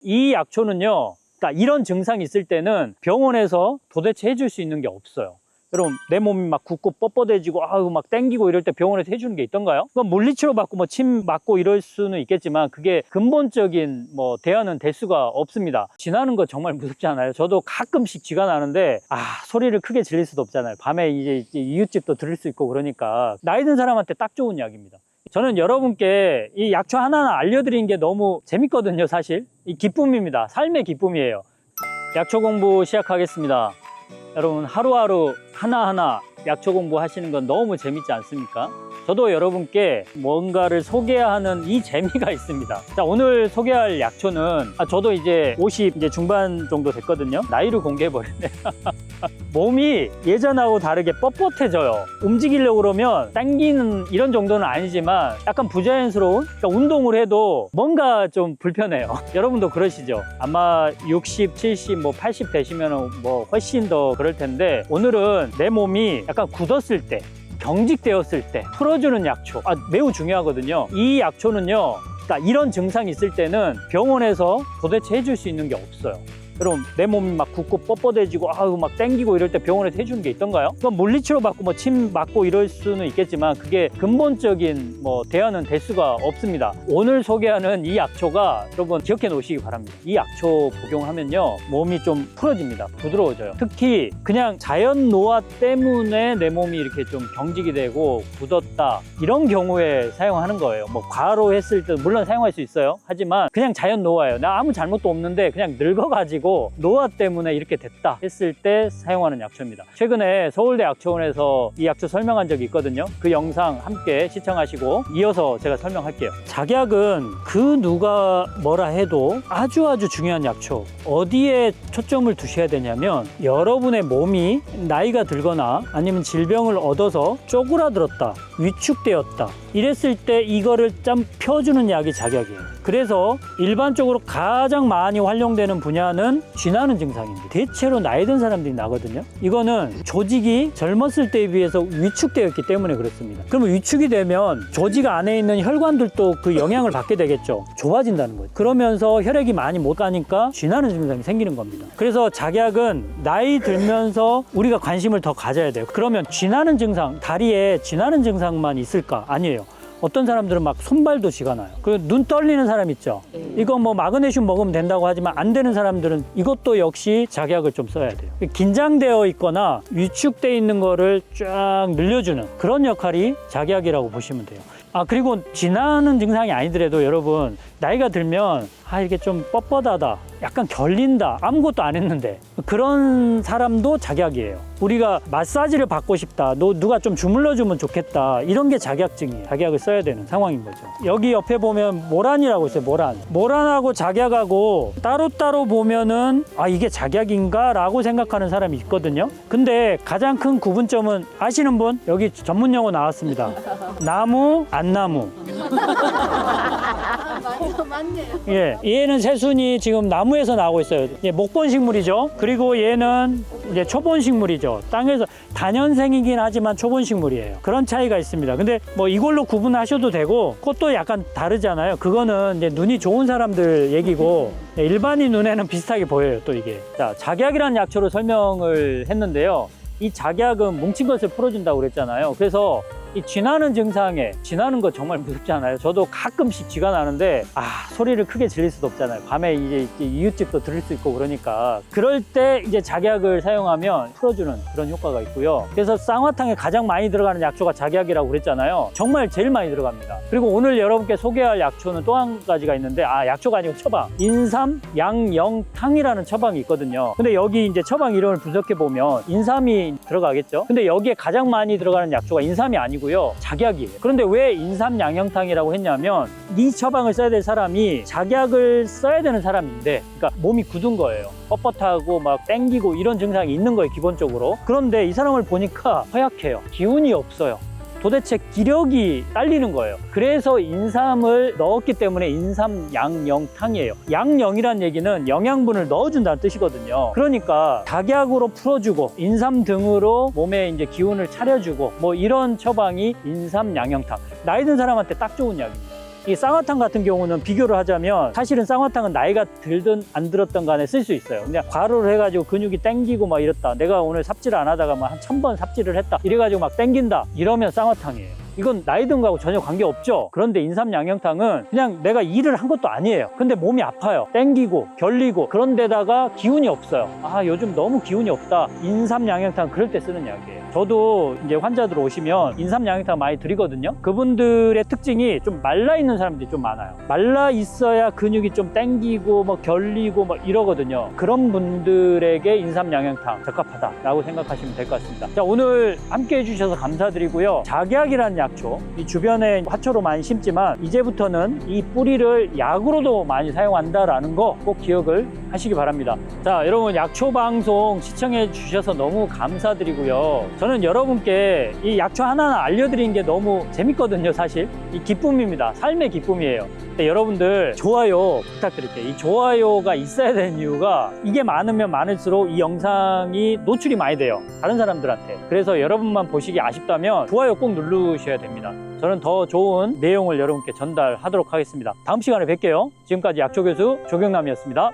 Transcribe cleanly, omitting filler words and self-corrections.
이 약초는요, 그러니까 이런 증상이 있을 때는 병원에서 도대체 해줄 수 있는 게 없어요. 여러분, 내 몸이 막 붓고 뻣뻣해지고 아우 막 땡기고 이럴 때 병원에서 해주는 게 있던가요? 그건 물리치료 받고 뭐 침 맞고 이럴 수는 있겠지만 그게 근본적인 뭐 대안은 될 수가 없습니다. 쥐나는 거 정말 무섭지 않아요? 저도 가끔씩 쥐가 나는데 소리를 크게 질릴 수도 없잖아요. 밤에 이제 이웃집도 들을 수 있고 그러니까 나이 든 사람한테 딱 좋은 약입니다. 저는 여러분께 이 약초 하나하나 알려드리는 게 너무 재밌거든요. 사실 이 기쁨입니다. 삶의 기쁨이에요. 약초 공부 시작하겠습니다. 여러분, 하루하루 하나하나 약초 공부하시는 건 너무 재밌지 않습니까? 저도 여러분께 뭔가를 소개하는 이 재미가 있습니다. 자, 오늘 소개할 약초는 저도 이제 50 이제 중반 정도 됐거든요. 나이를 공개해버렸네. 몸이 예전하고 다르게 뻣뻣해져요. 움직이려고 그러면 당기는 이런 정도는 아니지만 약간 부자연스러운, 그러니까 운동을 해도 뭔가 좀 불편해요. 여러분도 그러시죠? 아마 60, 70, 뭐 80 되시면 뭐 훨씬 더 그럴 텐데, 오늘은 내 몸이 약간 굳었을 때, 경직되었을 때 풀어주는 약초, 매우 중요하거든요. 이 약초는요, 그러니까 이런 증상이 있을 때는 병원에서 도대체 해줄 수 있는 게 없어요. 여러분, 내 몸이 막 붓고 뻣뻣해지고 아우 막 땡기고 이럴 때 병원에서 해주는 게 있던가요? 그건 물리치료 받고 뭐 침 맞고 이럴 수는 있겠지만 그게 근본적인 뭐 대안은 될 수가 없습니다. 오늘 소개하는 이 약초가 여러분 기억해 놓으시기 바랍니다. 이 약초 복용하면요, 몸이 좀 풀어집니다. 부드러워져요. 특히 그냥 자연 노화 때문에 내 몸이 이렇게 좀 경직이 되고 굳었다, 이런 경우에 사용하는 거예요. 뭐 과로 했을 때 물론 사용할 수 있어요. 하지만 그냥 자연 노화예요. 나 아무 잘못도 없는데 그냥 늙어가지고 노화 때문에 이렇게 됐다 했을 때 사용하는 약초입니다. 최근에 서울대 약초원에서 이 약초 설명한 적이 있거든요. 그 영상 함께 시청하시고 이어서 제가 설명할게요. 작약은 그 누가 뭐라 해도 아주 중요한 약초. 어디에 초점을 두셔야 되냐면, 여러분의 몸이 나이가 들거나 아니면 질병을 얻어서 쪼그라들었다, 위축되었다 이랬을 때 이거를 좀 펴주는 약이 작약이에요. 그래서 일반적으로 가장 많이 활용되는 분야는 쥐나는 증상입니다. 대체로 나이 든 사람들이 나거든요. 이거는 조직이 젊었을 때에 비해서 위축되었기 때문에 그렇습니다. 그러면 위축이 되면 조직 안에 있는 혈관들도 그 영향을 받게 되겠죠. 좁아진다는 거죠. 그러면서 혈액이 많이 못 가니까 쥐나는 증상이 생기는 겁니다. 그래서 작약은 나이 들면서 우리가 관심을 더 가져야 돼요. 그러면 쥐나는 증상, 다리에 쥐나는 증상만 있을까? 아니에요. 어떤 사람들은 막 손발도 쥐가 나요. 그리고 눈 떨리는 사람 있죠. 이거 뭐 마그네슘 먹으면 된다고 하지만 안 되는 사람들은 이것도 역시 작약을 좀 써야 돼요. 긴장되어 있거나 위축되어 있는 거를 쫙 늘려주는 그런 역할이 작약이라고 보시면 돼요. 그리고 쥐나는 증상이 아니더라도 여러분, 나이가 들면 이게 좀 뻣뻣하다, 약간 결린다, 아무것도 안 했는데, 그런 사람도 작약이에요. 우리가 마사지를 받고 싶다, 누가 좀 주물러주면 좋겠다, 이런 게 작약증이에요. 작약을 써야 되는 상황인 거죠. 여기 옆에 보면 모란이라고 있어요. 모란하고 작약하고 따로따로 보면은 이게 작약인가? 라고 생각하는 사람이 있거든요. 근데 가장 큰 구분점은 아시는 분? 여기 전문 용어 나왔습니다. 나무, 안나무. 맞네요. 예, 얘는 새순이 지금 나무에서 나오고 있어요. 목본식물이죠. 그리고 얘는 이제 초본식물이죠. 땅에서 다년생이긴 하지만 초본식물이에요. 그런 차이가 있습니다. 근데 뭐 이걸로 구분하셔도 되고, 꽃도 약간 다르잖아요. 그거는 이제 눈이 좋은 사람들 얘기고, 일반인 눈에는 비슷하게 보여요. 또 이게. 자, 작약이라는 약초로 설명을 했는데요. 이 작약은 뭉친 것을 풀어준다고 그랬잖아요. 그래서 이 쥐나는 증상에, 쥐나는 거 정말 무섭지 않아요? 저도 가끔씩 쥐가 나는데 소리를 크게 질릴 수도 없잖아요. 밤에 이제 이웃집도 들을 수 있고 그러니까, 그럴 때 이제 작약을 사용하면 풀어주는 그런 효과가 있고요. 그래서 쌍화탕에 가장 많이 들어가는 약초가 작약이라고 그랬잖아요. 정말 제일 많이 들어갑니다. 그리고 오늘 여러분께 소개할 약초는 또 한 가지가 있는데, 약초가 아니고 처방, 인삼 양영탕이라는 처방이 있거든요. 근데 여기 이제 처방 이름을 분석해 보면 인삼이 들어가겠죠. 근데 여기에 가장 많이 들어가는 약초가 인삼이 아니고 작약이에요. 그런데 왜 인삼 양영탕이라고 했냐면, 이 처방을 써야 될 사람이 작약을 써야 되는 사람인데, 그러니까 몸이 굳은 거예요. 뻣뻣하고 막 땡기고 이런 증상이 있는 거예요, 기본적으로. 그런데 이 사람을 보니까 허약해요. 기운이 없어요. 도대체 기력이 딸리는 거예요. 그래서 인삼을 넣었기 때문에 인삼 양영탕이에요. 양영이란 얘기는 영양분을 넣어준다는 뜻이거든요. 그러니까 작약으로 풀어주고 인삼 등으로 몸에 이제 기운을 차려주고 뭐 이런 처방이 인삼 양영탕. 나이 든 사람한테 딱 좋은 약입니다. 이 쌍화탕 같은 경우는 비교를 하자면 사실은 쌍화탕은 나이가 들든 안 들었던 간에 쓸 수 있어요. 그냥 과로를 해가지고 근육이 땡기고 막 이랬다. 내가 오늘 삽질을 안 하다가 막 한 1000번 삽질을 했다. 이래가지고 막 땡긴다. 이러면 쌍화탕이에요. 이건 나이 든 거하고 전혀 관계없죠. 그런데 인삼 양념탕은 그냥 내가 일을 한 것도 아니에요. 근데 몸이 아파요. 땡기고 결리고 그런데다가 기운이 없어요. 아, 요즘 너무 기운이 없다. 인삼 양념탕 그럴 때 쓰는 약이에요. 저도 이제 환자들 오시면 인삼 양념탕 많이 드리거든요. 그분들의 특징이 좀 말라 있는 사람들이 좀 많아요. 말라 있어야 근육이 좀 땡기고 뭐 결리고 뭐 이러거든요. 그런 분들에게 인삼 양념탕 적합하다라고 생각하시면 될 것 같습니다. 자, 오늘 함께 해주셔서 감사드리고요. 작약이라는 약초, 이 주변에 화초로 많이 심지만 이제부터는 이 뿌리를 약으로도 많이 사용한다라는 거 꼭 기억을 하시기 바랍니다. 자, 여러분 약초 방송 시청해 주셔서 너무 감사드리고요. 저는 여러분께 이 약초 하나하나 알려드리는 게 너무 재밌거든요. 사실 이 기쁨입니다. 삶의 기쁨이에요. 근데 여러분들 좋아요 부탁드릴게요. 이 좋아요가 있어야 되는 이유가 이게 많으면 많을수록 이 영상이 노출이 많이 돼요. 다른 사람들한테. 그래서 여러분만 보시기 아쉽다면 좋아요 꼭 누르셔야 됩니다. 저는 더 좋은 내용을 여러분께 전달하도록 하겠습니다. 다음 시간에 뵐게요. 지금까지 약초교수 조경남이었습니다.